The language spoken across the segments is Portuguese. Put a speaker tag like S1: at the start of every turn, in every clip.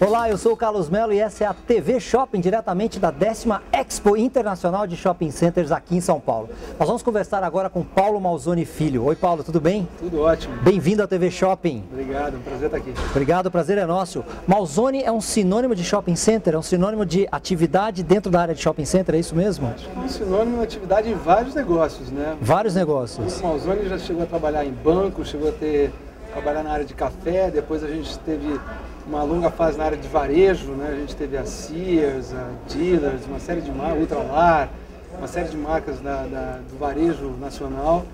S1: Olá, eu sou o Carlos Melo e essa é a TV Shopping, diretamente da 10ª Expo Internacional de Shopping Centers aqui em São Paulo. Nós vamos conversar agora com Paulo Malzoni Filho. Oi, Paulo, tudo bem?
S2: Tudo ótimo.
S1: Bem-vindo à TV Shopping.
S2: Obrigado, um prazer estar aqui.
S1: Obrigado, o prazer é nosso. Malzoni é um sinônimo de shopping center, é um sinônimo de atividade dentro da área de shopping center, é isso mesmo?
S2: É um sinônimo de atividade em vários negócios, né?
S1: Vários negócios.
S2: O Malzoni já chegou a trabalhar em banco, chegou a trabalhar na área de café, depois a gente teve uma longa fase na área de varejo, né? A gente teve a Sears, a Dealers, uma série de marcas, Ultralar, uma série de marcas do varejo nacional.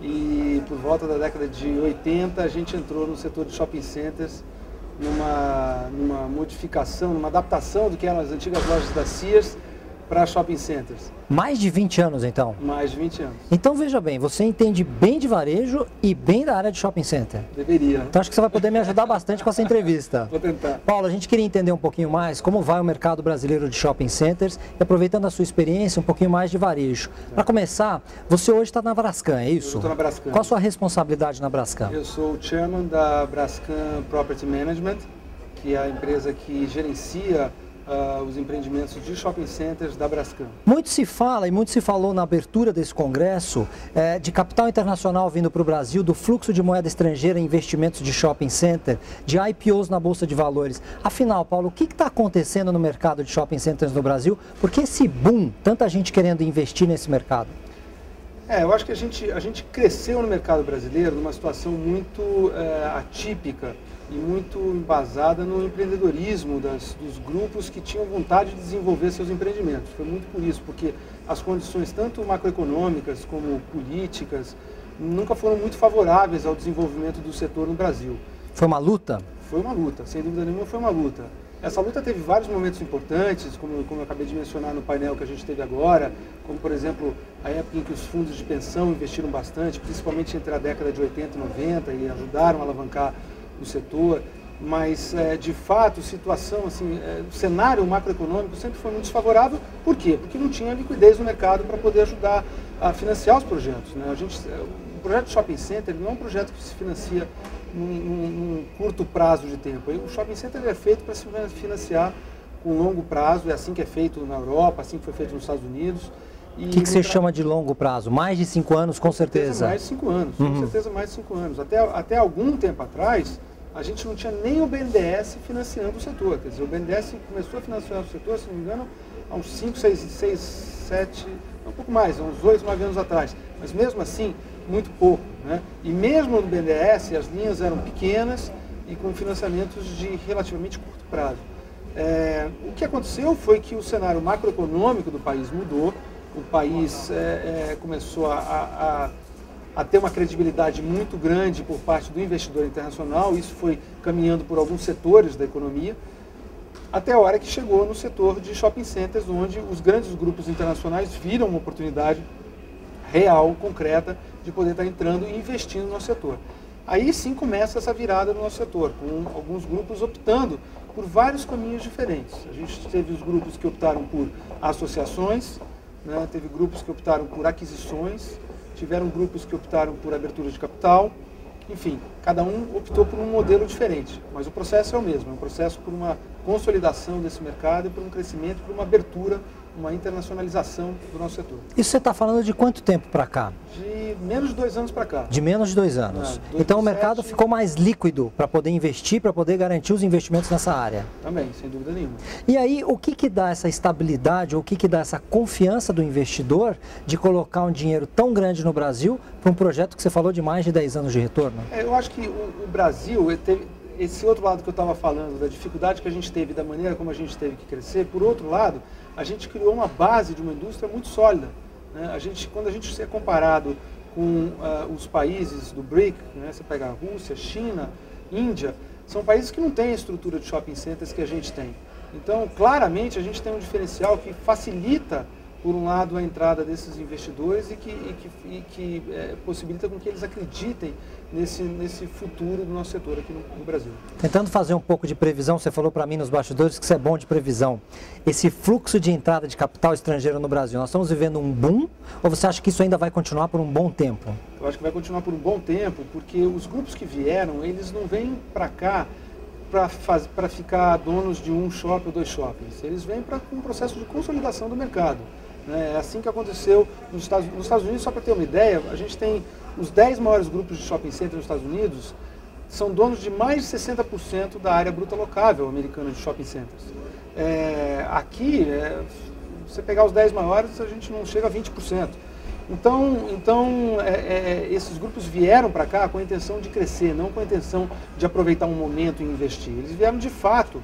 S2: E por volta da década de 80 a gente entrou no setor de shopping centers numa modificação, numa adaptação do que eram as antigas lojas da Sears para shopping centers.
S1: Mais de 20 anos, então?
S2: Mais de 20 anos.
S1: Então, veja bem, você entende bem de varejo e bem da área de shopping center.
S2: Deveria.
S1: Então, acho que você vai poder me ajudar bastante com essa entrevista.
S2: Vou tentar.
S1: Paulo, a gente queria entender um pouquinho mais como vai o mercado brasileiro de shopping centers e, aproveitando a sua experiência, um pouquinho mais de varejo. Para começar, você hoje está na Brascan, é isso?
S2: Eu estou na Brascan.
S1: Qual a sua responsabilidade na Brascan?
S2: Eu sou o chairman da Brascan Property Management, que é a empresa que gerencia os empreendimentos de shopping centers da Brascan.
S1: Muito se fala e muito se falou na abertura desse congresso de capital internacional vindo para o Brasil, do fluxo de moeda estrangeira em investimentos de shopping center, de IPOs na Bolsa de Valores. Afinal, Paulo, o que está acontecendo no mercado de shopping centers no Brasil? Por que esse boom, tanta gente querendo investir nesse mercado?
S2: Eu acho que a gente cresceu no mercado brasileiro numa situação muito atípica e muito embasada no empreendedorismo dos grupos que tinham vontade de desenvolver seus empreendimentos. Foi muito por isso, porque as condições tanto macroeconômicas como políticas nunca foram muito favoráveis ao desenvolvimento do setor no Brasil.
S1: Foi uma luta?
S2: Foi uma luta, sem dúvida nenhuma foi uma luta. Essa luta teve vários momentos importantes, como eu acabei de mencionar no painel que a gente teve agora, como por exemplo a época em que os fundos de pensão investiram bastante, principalmente entre a década de 80 e 90 e ajudaram a alavancar o setor, mas de fato situação assim, o cenário macroeconômico sempre foi muito desfavorável. Por quê? Porque não tinha liquidez no mercado para poder ajudar a financiar os projetos, né? O projeto de shopping center não é um projeto que se financia num curto prazo de tempo. O shopping center é feito para se financiar com longo prazo, é assim que é feito na Europa, assim que foi feito nos Estados Unidos.
S1: O que você chama de longo prazo? Mais de 5 anos, com certeza?
S2: Mais de 5 anos, com certeza mais de 5 anos. Até algum tempo atrás, a gente não tinha nem o BNDES financiando o setor. Quer dizer, o BNDES começou a financiar o setor, se não me engano, há uns 5, 6, 7, um pouco mais, uns 8, 9 anos atrás. Mas mesmo assim, muito pouco, né? E mesmo no BNDES, as linhas eram pequenas e com financiamentos de relativamente curto prazo. O que aconteceu foi que o cenário macroeconômico do país mudou, o país começou a ter uma credibilidade muito grande por parte do investidor internacional, isso foi caminhando por alguns setores da economia, até a hora que chegou no setor de shopping centers, onde os grandes grupos internacionais viram uma oportunidade real, concreta, de poder estar entrando e investindo no nosso setor. Aí sim começa essa virada no nosso setor, com alguns grupos optando por vários caminhos diferentes. A gente teve os grupos que optaram por associações, né? Teve grupos que optaram por aquisições, tiveram grupos que optaram por abertura de capital, enfim, cada um optou por um modelo diferente, mas o processo é o mesmo, é um processo por uma consolidação desse mercado e por um crescimento, por uma abertura, uma internacionalização do nosso setor.
S1: Isso você está falando de quanto tempo para cá?
S2: De menos de 2 anos para cá.
S1: De menos de 2 anos. Então o mercado ficou mais líquido para poder investir, para poder garantir os investimentos nessa área.
S2: Também, sem dúvida nenhuma.
S1: E aí, o que dá essa estabilidade, ou o que dá essa confiança do investidor de colocar um dinheiro tão grande no Brasil para um projeto que você falou de mais de 10 anos de retorno?
S2: Eu acho que o Brasil teve esse outro lado que eu estava falando, da dificuldade que a gente teve, da maneira como a gente teve que crescer. Por outro lado, a gente criou uma base de uma indústria muito sólida, né? Quando a gente é comparado com os países do BRIC, né? Você pega a Rússia, China, Índia, são países que não têm a estrutura de shopping centers que a gente tem. Então, claramente, a gente tem um diferencial que facilita, por um lado, a entrada desses investidores e que possibilita com que eles acreditem nesse futuro do nosso setor aqui no Brasil.
S1: Tentando fazer um pouco de previsão, você falou para mim nos bastidores que você é bom de previsão. Esse fluxo de entrada de capital estrangeiro no Brasil, nós estamos vivendo um boom ou você acha que isso ainda vai continuar por um bom tempo?
S2: Eu acho que vai continuar por um bom tempo, porque os grupos que vieram, eles não vêm para cá para ficar donos de um shopping ou 2 shoppings. Eles vêm para um processo de consolidação do mercado. Né? É assim que aconteceu nos Estados Unidos. Só para ter uma ideia, a gente tem os 10 maiores grupos de shopping center nos Estados Unidos, são donos de mais de 60% da área bruta locável americana de shopping centers. Aqui, você pegar os 10 maiores, a gente não chega a 20%. Então esses grupos vieram para cá com a intenção de crescer, não com a intenção de aproveitar um momento e investir. Eles vieram de fato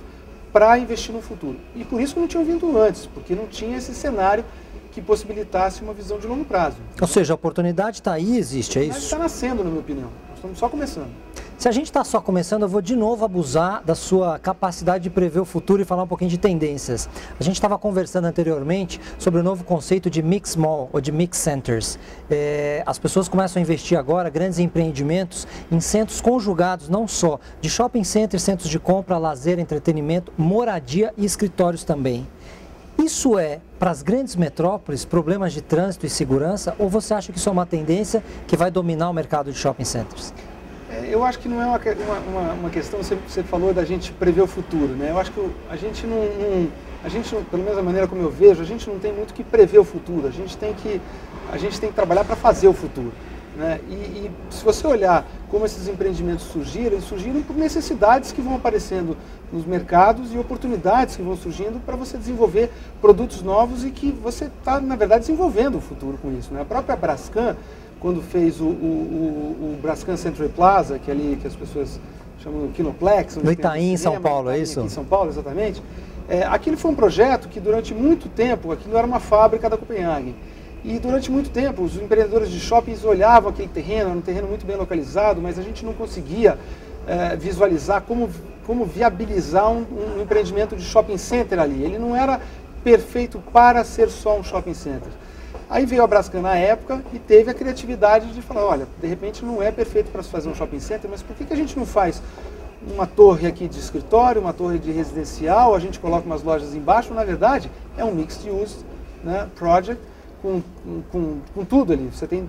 S2: para investir no futuro. E por isso que não tinham vindo antes, porque não tinha esse cenário que possibilitasse uma visão de longo prazo.
S1: Ou seja, a oportunidade está aí, existe, é isso?
S2: Está nascendo, na minha opinião. Nós estamos só começando.
S1: Se a gente está só começando, eu vou de novo abusar da sua capacidade de prever o futuro e falar um pouquinho de tendências. A gente estava conversando anteriormente sobre o novo conceito de mix mall ou de mix centers. As pessoas começam a investir agora, grandes empreendimentos, em centros conjugados, não só de shopping centers, centros de compra, lazer, entretenimento, moradia e escritórios também. Isso é, para as grandes metrópoles, problemas de trânsito e segurança, ou você acha que isso é uma tendência que vai dominar o mercado de shopping centers?
S2: Eu acho que não é uma questão, você falou da gente prever o futuro, né? Eu acho que a gente não, pelo menos da maneira como eu vejo, a gente não tem muito que prever o futuro, a gente tem que trabalhar para fazer o futuro. Né? E se você olhar como esses empreendimentos surgiram, eles surgiram por necessidades que vão aparecendo nos mercados e oportunidades que vão surgindo para você desenvolver produtos novos e que você está, na verdade, desenvolvendo o futuro com isso. Né? A própria Brascan, quando fez o Brascan Century Plaza, que é ali que as pessoas chamam de Kinoplex.
S1: No Itaim, em São Paulo, é isso?
S2: Aqui em São Paulo, exatamente. Aquilo foi um projeto que durante muito tempo, aquilo era uma fábrica da Copenhagen. E durante muito tempo, os empreendedores de shoppings olhavam aquele terreno, era um terreno muito bem localizado, mas a gente não conseguia visualizar como viabilizar um empreendimento de shopping center ali. Ele não era perfeito para ser só um shopping center. Aí veio a Brascan na época e teve a criatividade de falar, olha, de repente não é perfeito para se fazer um shopping center, mas por que a gente não faz uma torre aqui de escritório, uma torre de residencial, a gente coloca umas lojas embaixo? Na verdade, é um mixed use, né, project, com tudo ali. Você tem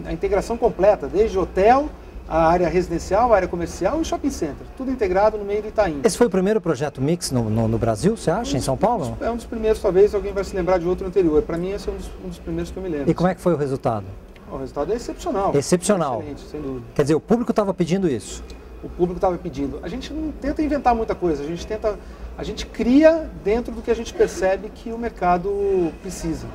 S2: a integração completa, desde hotel, a área residencial, a área comercial e shopping center, tudo integrado no meio do Itaim.
S1: Esse foi o primeiro projeto mix no Brasil, você acha, em São Paulo?
S2: É um dos primeiros, talvez alguém vai se lembrar de outro anterior. Para mim, esse é um dos primeiros que eu me lembro.
S1: E como é que foi o resultado?
S2: O resultado é excepcional.
S1: Excepcional.
S2: Excelente, sem dúvida.
S1: Quer dizer, o público estava pedindo isso?
S2: O público estava pedindo. A gente não tenta inventar muita coisa, a gente cria dentro do que a gente percebe que o mercado precisa.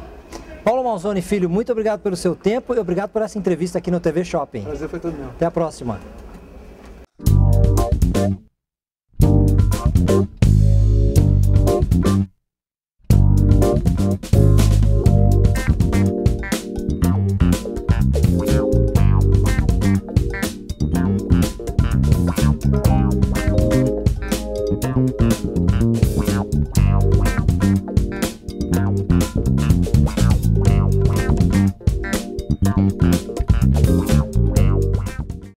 S1: Paulo Malzone Filho, muito obrigado pelo seu tempo e obrigado por essa entrevista aqui no TV Shopping.
S2: O prazer foi todo meu.
S1: Até a próxima.